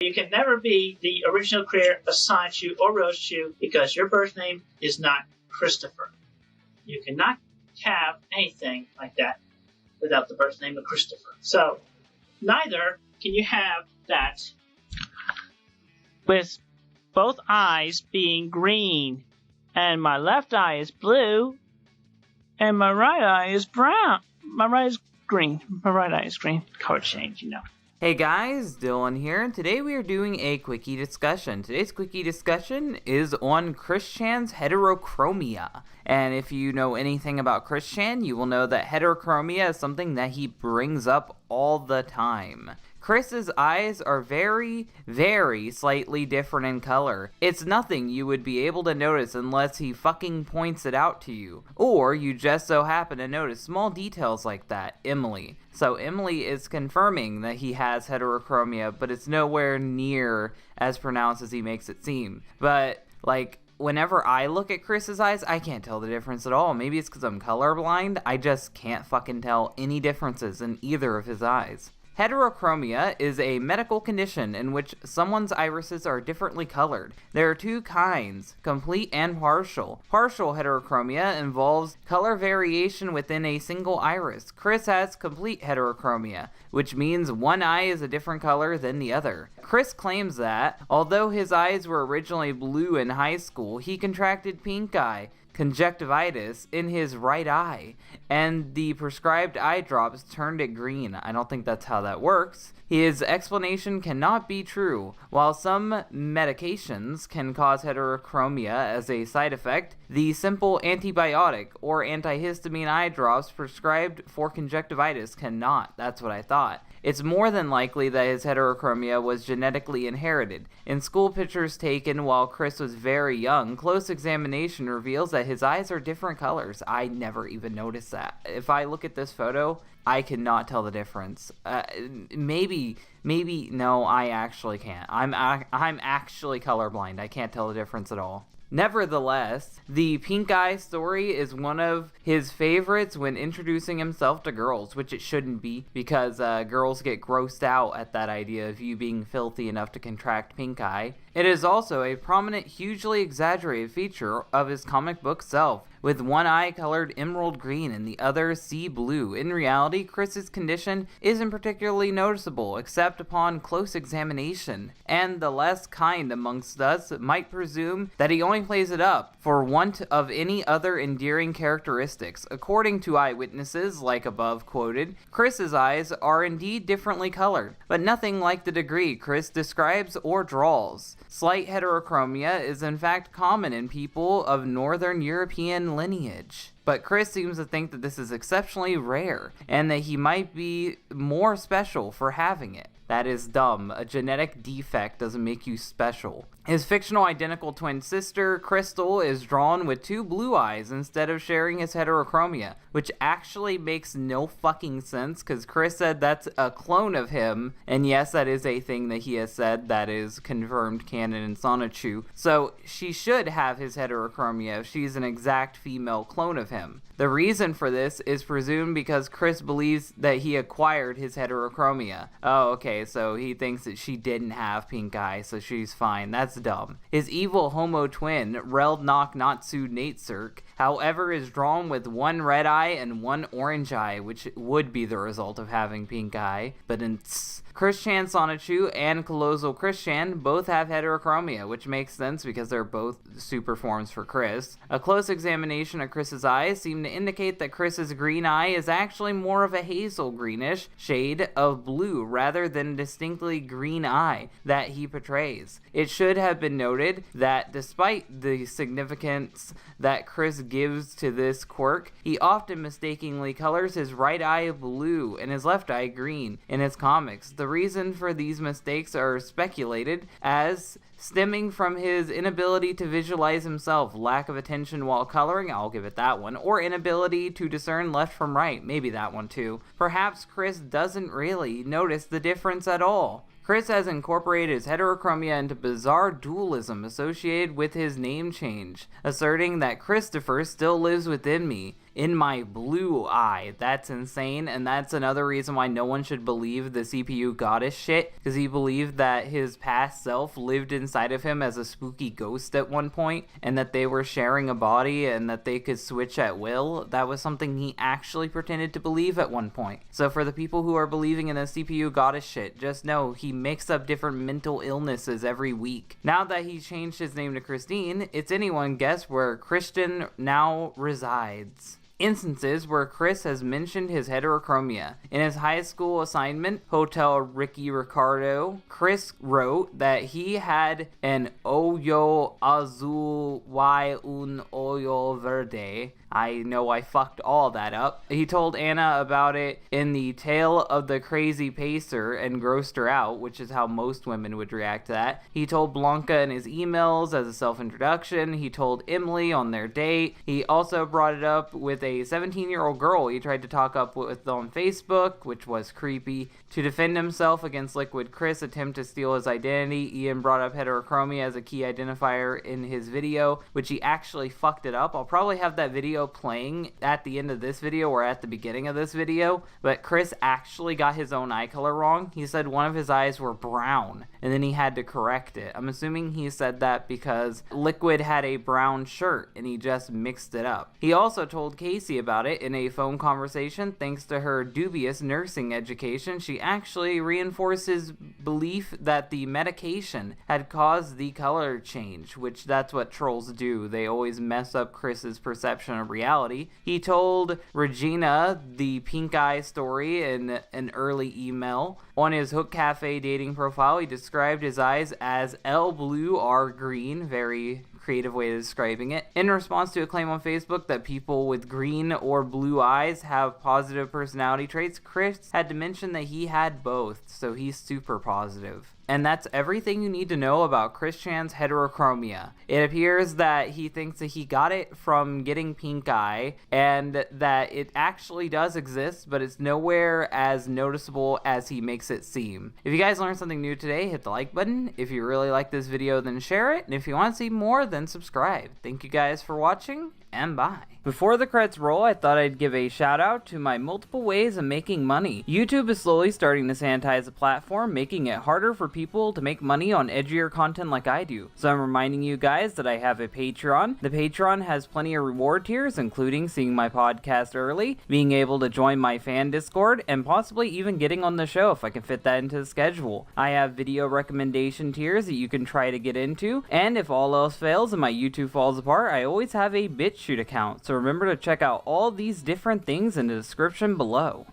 You can never be the original creator of Sonichu or Roachu because your birth name is not Christopher. You cannot have anything like that without the birth name of Christopher. So, neither can you have that with both eyes being green, and my left eye is blue, and my right eye is brown. My right is green. My right eye is green. Color change, you know. Hey guys, Dylan here, and today we are doing a quickie discussion. Today's quickie discussion is on Chris Chan's Heterochromia. And if you know anything about Chris Chan, you will know that heterochromia is something that he brings up all the time. Chris's eyes are very, very slightly different in color. It's nothing you would be able to notice unless he fucking points it out to you. Or you just so happen to notice small details like that. Emily. So Emily is confirming that he has heterochromia, but it's nowhere near as pronounced as he makes it seem. But, like, whenever I look at Chris's eyes, I can't tell the difference at all. Maybe it's because I'm colorblind. I just can't fucking tell any differences in either of his eyes. Heterochromia is a medical condition in which someone's irises are differently colored. There are two kinds, complete and partial. Partial heterochromia involves color variation within a single iris. Chris has complete heterochromia, which means one eye is a different color than the other. Chris claims that, although his eyes were originally blue in high school, he contracted pink eye, conjunctivitis, in his right eye, and the prescribed eye drops turned it green. I don't think that's how that works. His explanation cannot be true. While some medications can cause heterochromia as a side effect, the simple antibiotic or antihistamine eye drops prescribed for conjunctivitis cannot. That's what I thought. It's more than likely that his heterochromia was genetically inherited. In school pictures taken while Chris was very young, close examination reveals that his eyes are different colors. I never even noticed that. If I look at this photo, I cannot tell the difference. Maybe, no, I actually can't. I'm actually colorblind. I can't tell the difference at all. Nevertheless, the pink eye story is one of his favorites when introducing himself to girls, which it shouldn't be, because girls get grossed out at that idea of you being filthy enough to contract pink eye. It is also a prominent, hugely exaggerated feature of his comic book self, with one eye colored emerald green and the other sea blue. In reality, Chris's condition isn't particularly noticeable, except upon close examination, and the less kind amongst us might presume that he only plays it up for want of any other endearing characteristics. According to eyewitnesses, like above quoted, Chris's eyes are indeed differently colored, but nothing like the degree Chris describes or draws. Slight heterochromia is in fact common in people of Northern European lineage. But Chris seems to think that this is exceptionally rare, and that he might be more special for having it. That is dumb. A genetic defect doesn't make you special. His fictional identical twin sister, Crystal, is drawn with two blue eyes instead of sharing his heterochromia, which actually makes no fucking sense, because Chris said that's a clone of him, and yes, that is a thing that he has said that is confirmed canon in Sonichu. So she should have his heterochromia if she's an exact female clone of him. The reason for this is presumed because Chris believes that he acquired his heterochromia. Oh, okay, so he thinks that she didn't have pink eye, so she's fine. That's dumb. His evil homo twin, Reldnock Natsu Natesurk, however, is drawn with one red eye and one orange eye, which would be the result of having pink eye. But Chris Chan Sonichu and Colossal Chris Chan both have heterochromia, which makes sense because they're both super forms for Chris. A close examination of Chris's eyes seem to indicate that Chris's green eye is actually more of a hazel greenish shade of blue rather than a distinctly green eye that he portrays. It should have been noted that despite the significance that Chris gives to this quirk, he often mistakenly colors his right eye blue and his left eye green in his comics. The reason for these mistakes are speculated as stemming from his inability to visualize himself, lack of attention while coloring, I'll give it that one, or inability to discern left from right, maybe that one too. Perhaps Chris doesn't really notice the difference at all. Chris has incorporated his heterochromia into bizarre dualism associated with his name change, asserting that Christopher still lives within me. in my blue eye. That's insane, and that's another reason why no one should believe the CPU goddess shit, because he believed that his past self lived inside of him as a spooky ghost at one point, and that they were sharing a body and that they could switch at will. That was something he actually pretended to believe at one point. So for the people who are believing in the CPU goddess shit, just know he makes up different mental illnesses every week. Now that he's changed his name to Christine, it's anyone's guess where Christian now resides. Instances where Chris has mentioned his heterochromia. In his high school assignment, Hotel Ricky Ricardo, Chris wrote that he had an hoyo azul y un hoyo verde. I know I fucked all that up. He told Anna about it in the Tale of the Crazy Pacer and grossed her out, which is how most women would react to that. He told Blanca in his emails as a self-introduction. He told Emily on their date. He also brought it up with a 17-year-old girl he tried to talk up with on Facebook, which was creepy. To defend himself against Liquid Chris' attempt to steal his identity, Ian brought up heterochromia as a key identifier in his video, which he actually fucked it up. I'll probably have that video playing at the end of this video or at the beginning of this video, but Chris actually got his own eye color wrong. He said one of his eyes were brown, and then he had to correct it. I'm assuming he said that because Liquid had a brown shirt, and he just mixed it up. He also told Casey about it in a phone conversation. Thanks to her dubious nursing education, she actually reinforced his belief that the medication had caused the color change, which that's what trolls do. They always mess up Chris's perception of reality. He told Regina the pink eye story in an early email. On his Hook Cafe dating profile, he described his eyes as L blue R green, very creative way of describing it. In response to a claim on Facebook that people with green or blue eyes have positive personality traits, Chris had to mention that he had both, so he's super positive. And that's everything you need to know about Chris Chan's heterochromia. It appears that he thinks that he got it from getting pink eye, and that it actually does exist, but it's nowhere as noticeable as he makes it seem. If you guys learned something new today, hit the like button. If you really like this video, then share it. And if you want to see more, then subscribe. Thank you guys for watching, and bye. Before the credits roll, I thought I'd give a shout out to my multiple ways of making money. YouTube is slowly starting to sanitize the platform, making it harder for people to make money on edgier content like I do. So I'm reminding you guys that I have a Patreon. The Patreon has plenty of reward tiers, including seeing my podcast early, being able to join my fan Discord, and possibly even getting on the show if I can fit that into the schedule. I have video recommendation tiers that you can try to get into, and if all else fails and my YouTube falls apart, I always have a BitChute account. So remember to check out all these different things in the description below.